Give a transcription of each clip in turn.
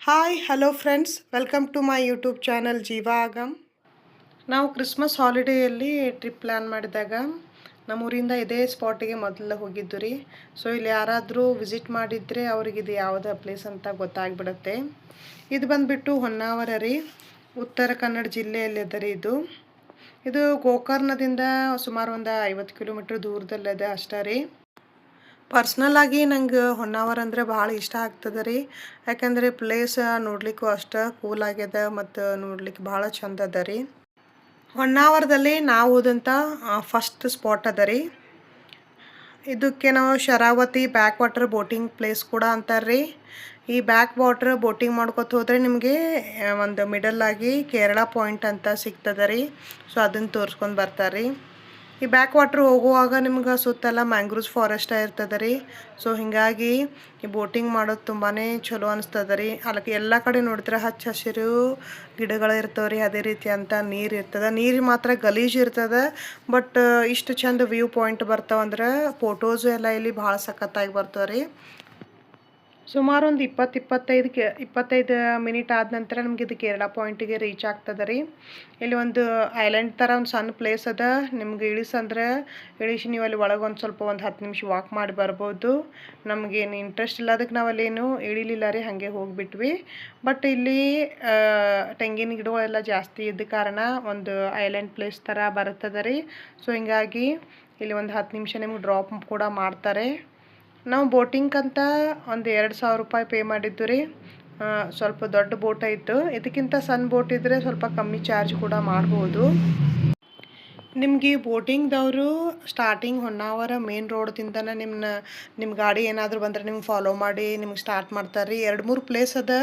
Hi hello friends, welcome to my YouTube channel Jeeva Agam. ನಾವು Christmas ಹಾಲಿಡೇಯಲ್ಲಿ trip plan ಮಾಡಿದಾಗ ನಮ್ಮೂರಿಂದ ಇದೇ ಸ್ಪಾಟಿಗೆ ಮೊದಲು ಹೋಗಿದ್ದು ರೀ. ಸೊ ಇಲ್ಲಿ ಯಾರಾದರೂ ವಿಸಿಟ್ ಮಾಡಿದರೆ ಅವ್ರಿಗೆ ಇದು ಯಾವುದೇ ಪ್ಲೇಸ್ ಅಂತ ಗೊತ್ತಾಗ್ಬಿಡುತ್ತೆ. ಇದು ಬಂದುಬಿಟ್ಟು ಹೊನ್ನಾವರ ರೀ, ಉತ್ತರ ಕನ್ನಡ ಜಿಲ್ಲೆಯಲ್ಲಿ ಅದ ರೀ. ಇದು ಗೋಕರ್ಣದಿಂದ ಸುಮಾರು ಒಂದು 50 ಕಿಲೋಮೀಟ್ರ್ ದೂರದಲ್ಲದ ಅಷ್ಟೇ ರೀ. ಪರ್ಸ್ನಲಾಗಿ ನಂಗೆ ಹೊನ್ನಾವರ ಅಂದರೆ ಭಾಳ ಇಷ್ಟ ಆಗ್ತದೆ ರೀ. ಯಾಕಂದರೆ ಪ್ಲೇಸ್ ನೋಡ್ಲಿಕ್ಕೂ ಅಷ್ಟು ಕೂಲ್ ಆಗ್ಯದ ಮತ್ತು ನೋಡ್ಲಿಕ್ಕೆ ಭಾಳ ಚಂದ ಅದ ರೀ. ಹೊನ್ನಾವರದಲ್ಲಿ ನಾವು ಹೋದಂಥ ಫಸ್ಟ್ ಸ್ಪಾಟ್ ಅದ ರೀ. ಇದಕ್ಕೆ ನಾವು Sharavathi back water boating place ಕೂಡ ಅಂತಾರೆ ರೀ. ಈ ಬ್ಯಾಕ್ ವಾಟರ್ ಬೋಟಿಂಗ್ ಮಾಡ್ಕೊತ ಹೋದರೆ ನಿಮಗೆ ಒಂದು ಮಿಡಲ್ಲಾಗಿ ಕೇರಳ ಪಾಯಿಂಟ್ ಅಂತ ಸಿಗ್ತದೆ ರೀ. ಸೊ ಅದನ್ನು ತೋರಿಸ್ಕೊಂಡು ಬರ್ತಾರೆ ರೀ. ಈ ಬ್ಯಾಕ್ ವಾಟ್ರ್ ಹೋಗುವಾಗ ನಿಮ್ಗೆ ಸುತ್ತೆಲ್ಲ ಮ್ಯಾಂಗ್ರೂವ್ಸ್ ಫಾರೆಸ್ಟ್ ಇರ್ತದೆ ರೀ. ಸೊ ಹೀಗಾಗಿ ಈ ಬೋಟಿಂಗ್ ಮಾಡೋದು ತುಂಬಾ ಚಲೋ ಅನಿಸ್ತದೆ ರೀ. ಅಲ್ಲಕ್ಕೆ ಎಲ್ಲ ಕಡೆ ನೋಡಿದ್ರೆ ಹಚ್ಚ ಹಸಿರು ಗಿಡಗಳು ಇರ್ತವೆ ರೀ. ಅದೇ ರೀತಿ ಅಂತ ನೀರು ಇರ್ತದೆ. ನೀರು ಮಾತ್ರ ಗಲೀಜು ಇರ್ತದೆ, ಬಟ್ ಇಷ್ಟು ಚಂದ ವ್ಯೂ ಪಾಯಿಂಟ್ ಬರ್ತಾವಂದ್ರೆ ಫೋಟೋಸು ಎಲ್ಲ ಇಲ್ಲಿ ಭಾಳ ಸಖತ್ತಾಗಿ ಬರ್ತವೆ ರೀ. ಸುಮಾರು ಒಂದು 25 ಮಿನಿಟ್ ಆದ ನಂತರ ನಮ್ಗೆ ಇದು ಕೇರಳ ಪಾಯಿಂಟಿಗೆ ರೀಚ್ ಆಗ್ತದೆ ರೀ. ಇಲ್ಲಿ ಒಂದು ಐಲ್ಯಾಂಡ್ ಥರ ಒಂದು ಸಣ್ಣ ಪ್ಲೇಸ್ ಅದ. ನಿಮ್ಗೆ ಇಳಿಸಿ ನೀವು ಅಲ್ಲಿ ಒಳಗೆ ಒಂದು ಸ್ವಲ್ಪ 10 ನಿಮಿಷ ವಾಕ್ ಮಾಡಿ ಬರ್ಬೋದು. ನಮಗೇನು ಇಂಟ್ರೆಸ್ಟ್ ಇಲ್ಲದಕ್ಕೆ ನಾವು ಅಲ್ಲೇನು ಇಳಿಲಿಲ್ಲ ರೀ, ಹಾಗೆ ಹೋಗಿಬಿಟ್ವಿ. ಬಟ್ ಇಲ್ಲಿ ತೆಂಗಿನ ಗಿಡಗಳೆಲ್ಲ ಜಾಸ್ತಿ ಇದ್ದ ಕಾರಣ ಒಂದು ಐಲ್ಯಾಂಡ್ ಪ್ಲೇಸ್ ಥರ ಬರ್ತದೆ ರೀ. ಸೊ ಹಿಂಗಾಗಿ ಇಲ್ಲಿ ಒಂದು 10 ನಿಮಿಷ ನಿಮ್ಗೆ ಡ್ರಾಪ್ ಕೂಡ ಮಾಡ್ತಾರೆ. ನಾವು ಬೋಟಿಂಗ್ಕಂತ ಒಂದು 2,000 ರೂಪಾಯಿ ಪೇ ಮಾಡಿದ್ದು ರೀ. ಸ್ವಲ್ಪ ದೊಡ್ಡ ಬೋಟ್ ಆಯಿತು. ಇದಕ್ಕಿಂತ ಸಣ್ಣ ಬೋಟ್ ಇದ್ದರೆ ಸ್ವಲ್ಪ ಕಮ್ಮಿ ಚಾರ್ಜ್ ಕೂಡ ಮಾಡ್ಬೋದು. ನಿಮಗೆ ಬೋಟಿಂಗ್ದವರು ಸ್ಟಾರ್ಟಿಂಗ್ ಹೊನ್ನಾವರ ಮೇನ್ ರೋಡ್ದಿಂದನೇ ನಿಮ್ಮ ಗಾಡಿ ಏನಾದರೂ ಬಂದರೆ ನಿಮ್ಗೆ ಫಾಲೋ ಮಾಡಿ ನಿಮ್ಗೆ ಸ್ಟಾರ್ಟ್ ಮಾಡ್ತಾರೆ ರೀ. 2-3 ಪ್ಲೇಸ್ ಅದ.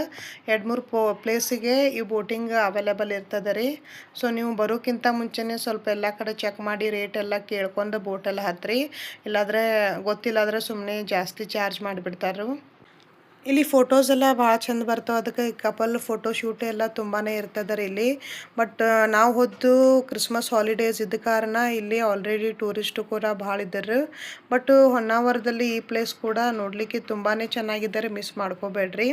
2-3 ಪ್ಲೇಸಿಗೆ ಈ ಬೋಟಿಂಗ್ ಅವೈಲೇಬಲ್ ಇರ್ತದೆ ರೀ. ಸೊ ನೀವು ಬರೋಕ್ಕಿಂತ ಮುಂಚೆನೇ ಸ್ವಲ್ಪ ಎಲ್ಲ ಕಡೆ ಚೆಕ್ ಮಾಡಿ ರೇಟ್ ಎಲ್ಲ ಕೇಳ್ಕೊಂಡು ಬೋಟೆಲ್ಲ ಹತ್ತಿರಿ. ಇಲ್ಲಾಂದರೆ ಗೊತ್ತಿಲ್ಲಾದರೆ ಸುಮ್ಮನೆ ಜಾಸ್ತಿ ಚಾರ್ಜ್ ಮಾಡಿಬಿಡ್ತಾರೆ. ಇಲ್ಲಿ ಫೋಟೋಸ್ ಎಲ್ಲ ಭಾಳ ಚಂದ ಬರ್ತಾವೆ. ಅದಕ್ಕೆ ಕಪಲ್ ಫೋಟೋ ಶೂಟ್ ಎಲ್ಲ ತುಂಬಾ ಇರ್ತದೆ ರೀ ಇಲ್ಲಿ. ಬಟ್ ನಾವು ಹೋದ್ದು ಕ್ರಿಸ್ಮಸ್ ಹಾಲಿಡೇಸ್ ಇದ್ದ ಕಾರಣ ಇಲ್ಲಿ ಆಲ್ರೆಡಿ ಟೂರಿಸ್ಟು ಕೂಡ ಭಾಳ ಇದ್ದಾರೆ. ಬಟ್ ಹೊನ್ನಾವರದಲ್ಲಿ ಈ ಪ್ಲೇಸ್ ಕೂಡ ನೋಡಲಿಕ್ಕೆ ತುಂಬಾ ಚೆನ್ನಾಗಿದ್ದಾರೆ, ಮಿಸ್ ಮಾಡ್ಕೋಬೇಡ್ರಿ.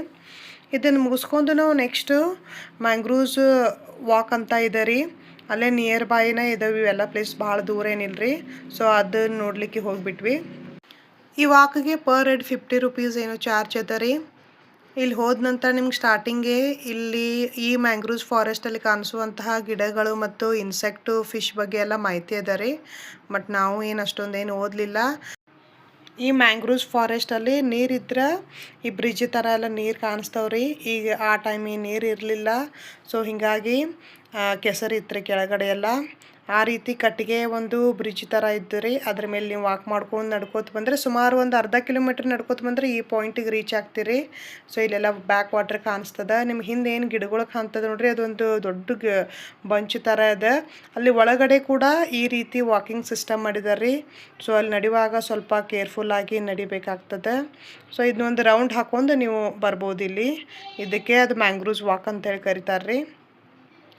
ಇದನ್ನು ಮುಗಿಸ್ಕೊಂಡು ನಾವು ನೆಕ್ಸ್ಟು ಮ್ಯಾಂಗ್ರೂವ್ಸ್ ವಾಕ್ ಅಂತ ಇದೆ ರೀ. ಅಲ್ಲೇ ನಿಯರ್ ಬೈನೇ ಇದಾವೆ ಇವೆಲ್ಲ ಪ್ಲೇಸ್, ಭಾಳ ದೂರ ಏನಿಲ್ಲ. ಸೊ ಅದನ್ನು ನೋಡಲಿಕ್ಕೆ ಹೋಗಿಬಿಟ್ವಿ. ಈ ವಾಕಿಗೆ ಪರ್ ಹೆಡ್ 50 ರೂಪೀಸ್ ಏನೋ ಚಾರ್ಜ್ ಅದ ರೀ. ಇಲ್ಲಿ ಹೋದ ನಂತರ ನಿಮ್ಗೆ ಸ್ಟಾರ್ಟಿಂಗೇ ಇಲ್ಲಿ ಈ ಮ್ಯಾಂಗ್ರೂವ್ಸ್ ಫಾರೆಸ್ಟಲ್ಲಿ ಕಾಣಿಸುವಂತಹ ಗಿಡಗಳು ಮತ್ತು ಇನ್ಸೆಕ್ಟು ಫಿಶ್ ಬಗ್ಗೆ ಎಲ್ಲ ಮಾಹಿತಿ ಅದ ರೀ. ಬಟ್ ನಾವು ಏನು ಅಷ್ಟೊಂದೇನು ಓದಲಿಲ್ಲ. ಈ ಮ್ಯಾಂಗ್ರೂವ್ಸ್ ಫಾರೆಸ್ಟಲ್ಲಿ ನೀರಿದ್ರೆ ಈ ಬ್ರಿಡ್ಜ್ ಥರ ಎಲ್ಲ ನೀರು ಕಾಣಿಸ್ತಾವ್ರಿ. ಈಗ ಆ ಟೈಮಿಗೆ ನೀರು ಇರಲಿಲ್ಲ. ಸೊ ಹೀಗಾಗಿ ಕೆಸರು ಇತ್ತು ರೀ ಕೆಳಗಡೆ ಎಲ್ಲ. ಆ ರೀತಿ ಕಟ್ಟಿಗೆ ಒಂದು ಬ್ರಿಡ್ಜ್ ಥರ ಇದ್ದು ರೀ. ಅದ್ರ ಮೇಲೆ ನೀವು ವಾಕ್ ಮಾಡ್ಕೊಂಡು ನಡ್ಕೋತ ಬಂದರೆ ಸುಮಾರು ಒಂದು ಅರ್ಧ ಕಿಲೋಮೀಟ್ರ್ ನಡ್ಕೋತ ಬಂದರೆ ಈ ಪಾಯಿಂಟಿಗೆ ರೀಚ್ ಆಗ್ತೀರಿ. ಸೊ ಇಲ್ಲೆಲ್ಲ ಬ್ಯಾಕ್ ವಾಟ್ರ್ ಕಾಣಿಸ್ತದೆ. ನಿಮ್ಮ ಹಿಂದೆ ಏನು ಗಿಡಗಳು ಕಾಣ್ತದೆ ನೋಡ್ರಿ, ಅದೊಂದು ದೊಡ್ಡ ಬಂಚ್ ಥರ ಇದೆ. ಅಲ್ಲಿ ಒಳಗಡೆ ಕೂಡ ಈ ರೀತಿ ವಾಕಿಂಗ್ ಸಿಸ್ಟಮ್ ಮಾಡಿದ್ದಾರೆ ರೀ. ಸೊ ಅಲ್ಲಿ ನಡೆಯುವಾಗ ಸ್ವಲ್ಪ ಕೇರ್ಫುಲ್ಲಾಗಿ ನಡಿಬೇಕಾಗ್ತದೆ. ಸೊ ಇದನ್ನೊಂದು ರೌಂಡ್ ಹಾಕೊಂಡು ನೀವು ಬರ್ಬೋದು ಇಲ್ಲಿ. ಇದಕ್ಕೆ ಅದು ಮ್ಯಾಂಗ್ರೂವ್ಸ್ ವಾಕ್ ಅಂತೇಳಿ ಕರೀತಾರೆ ರೀ.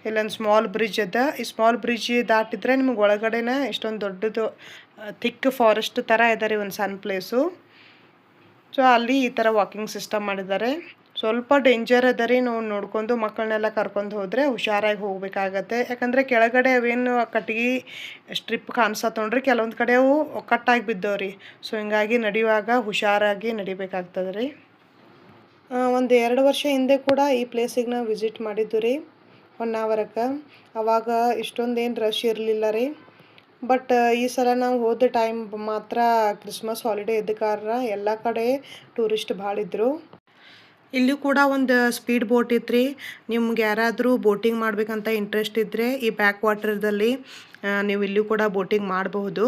ಇಲ್ಲೊಂದು ಸ್ಮಾಲ್ ಬ್ರಿಡ್ಜ್ ಅದ. ಈ ಸ್ಮಾಲ್ ಬ್ರಿಡ್ಜ್ ದಾಟಿದ್ರೆ ನಿಮ್ಗೆ ಒಳಗಡೆನೇ ಇಷ್ಟೊಂದು ದೊಡ್ಡದು ಥಿಕ್ ಫಾರೆಸ್ಟ್ ಥರ ಇದೆ ರೀ, ಒಂದು ಸಣ್ಣ ಪ್ಲೇಸು. ಸೊ ಅಲ್ಲಿ ಈ ಥರ ವಾಕಿಂಗ್ ಸಿಸ್ಟಮ್ ಮಾಡಿದ್ದಾರೆ. ಸ್ವಲ್ಪ ಡೇಂಜರ್ ಅದ ರೀ. ನಾವು ನೋಡ್ಕೊಂಡು ಮಕ್ಕಳನ್ನೆಲ್ಲ ಕರ್ಕೊಂಡು ಹೋದರೆ ಹುಷಾರಾಗಿ ಹೋಗಬೇಕಾಗತ್ತೆ. ಯಾಕಂದರೆ ಕೆಳಗಡೆ ಅವೇನು ಕಟ್ಟಿಗೆ ಸ್ಟ್ರಿಪ್ ಕಾಣಿಸತ್ತೆ ನೋಡ್ರಿ, ಕೆಲವೊಂದು ಕಡೆ ಅವು ಕಟ್ಟಾಗಿ ಬಿದ್ದವ್ರಿ. ಸೊ ಹಿಂಗಾಗಿ ನಡೆಯುವಾಗ ಹುಷಾರಾಗಿ ನಡಿಬೇಕಾಗ್ತದೆ ರೀ. ಒಂದು 2 ವರ್ಷ ಹಿಂದೆ ಕೂಡ ಈ ಪ್ಲೇಸಿಗೆ ನಾವು ವಿಸಿಟ್ ಮಾಡಿದ್ದು ರೀ, ಹೊನ್ನಾವರಕ್ಕೆ. ಆವಾಗ ಇಷ್ಟೊಂದೇನು ರಶ್ ಇರಲಿಲ್ಲ ರೀ. ಬಟ್ ಈ ಸಲ ನಾವು ಹೋದ ಟೈಮ್ ಮಾತ್ರ ಕ್ರಿಸ್ಮಸ್ ಹಾಲಿಡೇ ಇದ್ದ ಕಾರಣ ಎಲ್ಲ ಕಡೆ ಟೂರಿಸ್ಟ್ ಭಾಳ ಇದ್ದರು. ಇಲ್ಲೂ ಕೂಡ ಒಂದು ಸ್ಪೀಡ್ ಬೋಟ್ ಇತ್ತು ರೀ. ನಿಮ್ಗೆ ಯಾರಾದರೂ ಬೋಟಿಂಗ್ ಮಾಡಬೇಕಂತ ಇಂಟ್ರೆಸ್ಟ್ ಇದ್ದರೆ ಈ ಬ್ಯಾಕ್ ವಾಟರ್ದಲ್ಲಿ ನೀವು ಇಲ್ಲೂ ಕೂಡ ಬೋಟಿಂಗ್ ಮಾಡಬಹುದು.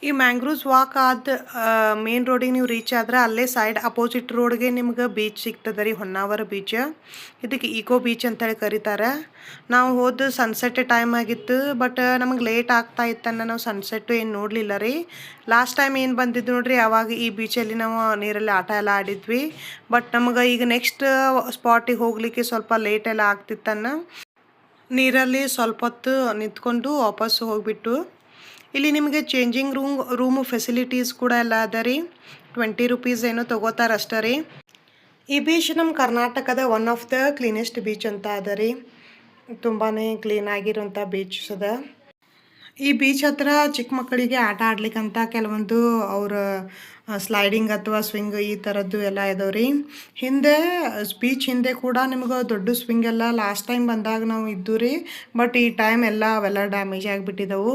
ಈ ಮ್ಯಾಂಗ್ರೂವ್ಸ್ ವಾಕ್ ಆದ ಮೇನ್ ರೋಡಿಗೆ ನೀವು ರೀಚ್ ಆದ್ರೆ ಅಲ್ಲೇ ಸೈಡ್ ಅಪೋಸಿಟ್ ರೋಡ್ಗೆ ನಿಮ್ಗೆ ಬೀಚ್ ಸಿಗ್ತದೆ ರೀ, ಹೊನ್ನಾವರ ಬೀಚ್. ಇದಕ್ಕೆ ಈಕೋ ಬೀಚ್ ಅಂತೇಳಿ ಕರೀತಾರೆ. ನಾವು ಹೋದ ಸನ್ಸೆಟ್ ಟೈಮ್ ಆಗಿತ್ತು. ಬಟ್ ನಮಗೆ ಲೇಟ್ ಆಗ್ತಾ ಇತ್ತನ್ನ ನಾವು ಸನ್ಸೆಟ್ಟು ಏನು ನೋಡಲಿಲ್ಲ ರೀ. ಲಾಸ್ಟ್ ಟೈಮ್ ಏನು ಬಂದಿದ್ದು ನೋಡ್ರಿ, ಆವಾಗ ಈ ಬೀಚಲ್ಲಿ ನಾವು ನೀರಲ್ಲಿ ಆಟ ಎಲ್ಲ ಆಡಿದ್ವಿ. ಬಟ್ ನಮಗೆ ಈಗ ನೆಕ್ಸ್ಟ್ ಸ್ಪಾಟಿಗೆ ಹೋಗಲಿಕ್ಕೆ ಸ್ವಲ್ಪ ಲೇಟ್ ಎಲ್ಲ ಆಗ್ತಿತ್ತನ್ನ ನೀರಲ್ಲಿ ಸ್ವಲ್ಪ ಹೊತ್ತು ನಿಂತ್ಕೊಂಡು ವಾಪಸ್ಸು ಹೋಗಿಬಿಟ್ಟು ಇಲ್ಲಿ ನಿಮಗೆ ಚೇಂಜಿಂಗ್ ರೂಮು ಫೆಸಿಲಿಟೀಸ್ ಕೂಡ ಎಲ್ಲ ಅದ ರೀ. 20 ರೂಪೀಸ್ ಏನೋ ತೊಗೋತಾರೆ ಅಷ್ಟೇ ರೀ. ಈ ಬೀಚ್ ನಮ್ಮ ಕರ್ನಾಟಕದ one of the cleanest beach ಅಂತ ಅದ ರೀ. ತುಂಬಾ ಕ್ಲೀನ್ ಆಗಿರೋಂಥ ಬೀಚಸ್ ಅದ. ಈ ಬೀಚ್ ಹತ್ರ ಚಿಕ್ಕ ಮಕ್ಕಳಿಗೆ ಆಟ ಆಡ್ಲಿಕ್ಕಂತ ಕೆಲವೊಂದು ಅವ್ರ ಸ್ಲೈಡಿಂಗ್ ಅಥವಾ ಸ್ವಿಂಗ್ ಈ ಥರದ್ದು ಎಲ್ಲ ಇದಾವೆ ರೀ. ಹಿಂದೆ ಬೀಚ್ ಹಿಂದೆ ಕೂಡ ನಿಮ್ಗೆ ದೊಡ್ಡ ಸ್ವಿಂಗ್ ಎಲ್ಲ ಲಾಸ್ಟ್ ಟೈಮ್ ಬಂದಾಗ ನಾವು ಇದ್ದು ರೀ. ಬಟ್ ಈ ಟೈಮ್ ಎಲ್ಲ ಅವೆಲ್ಲ ಡ್ಯಾಮೇಜ್ ಆಗಿಬಿಟ್ಟಿದ್ದವು.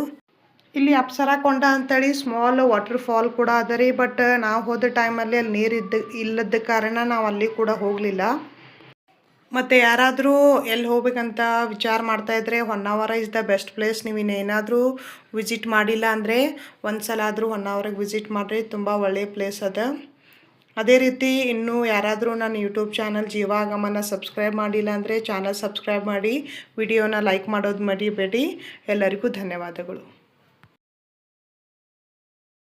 ಇಲ್ಲಿ ಅಪ್ಸರಾ ಕೊಂಡ ಅಂತೇಳಿ ಸ್ಮಾಲ್ ವಾಟರ್ ಫಾಲ್ ಕೂಡ ಅದ ರೀ. ಬಟ್ ನಾವು ಹೋದ ಟೈಮಲ್ಲಿ ಅಲ್ಲಿ ನೀರು ಇಲ್ಲದ ಕಾರಣ ನಾವು ಅಲ್ಲಿ ಕೂಡ ಹೋಗಲಿಲ್ಲ. ಮತ್ತು ಯಾರಾದರೂ ಎಲ್ಲಿ ಹೋಗ್ಬೇಕಂತ ವಿಚಾರ ಮಾಡ್ತಾಯಿದ್ರೆ Honnavar is the best place. ನೀವು ಇನ್ನೇನಾದರೂ ವಿಸಿಟ್ ಮಾಡಿಲ್ಲ ಅಂದರೆ ಒಂದು ಸಲ ಆದರೂ ಹೊನ್ನಾವರಿಗೆ ವಿಸಿಟ್ ಮಾಡಿರಿ, ತುಂಬ ಒಳ್ಳೆಯ ಪ್ಲೇಸ್ ಅದ. ಅದೇ ರೀತಿ ಇನ್ನೂ ಯಾರಾದರೂ ನನ್ನ ಯೂಟ್ಯೂಬ್ ಚಾನಲ್ ಜೀವಾಗಮನ ಸಬ್ಸ್ಕ್ರೈಬ್ ಮಾಡಿಲ್ಲ ಅಂದರೆ ಚಾನಲ್ ಸಬ್ಸ್ಕ್ರೈಬ್ ಮಾಡಿ, ವಿಡಿಯೋನ ಲೈಕ್ ಮಾಡೋದು ಮರಿಬೇಡಿ. ಎಲ್ಲರಿಗೂ ಧನ್ಯವಾದಗಳು.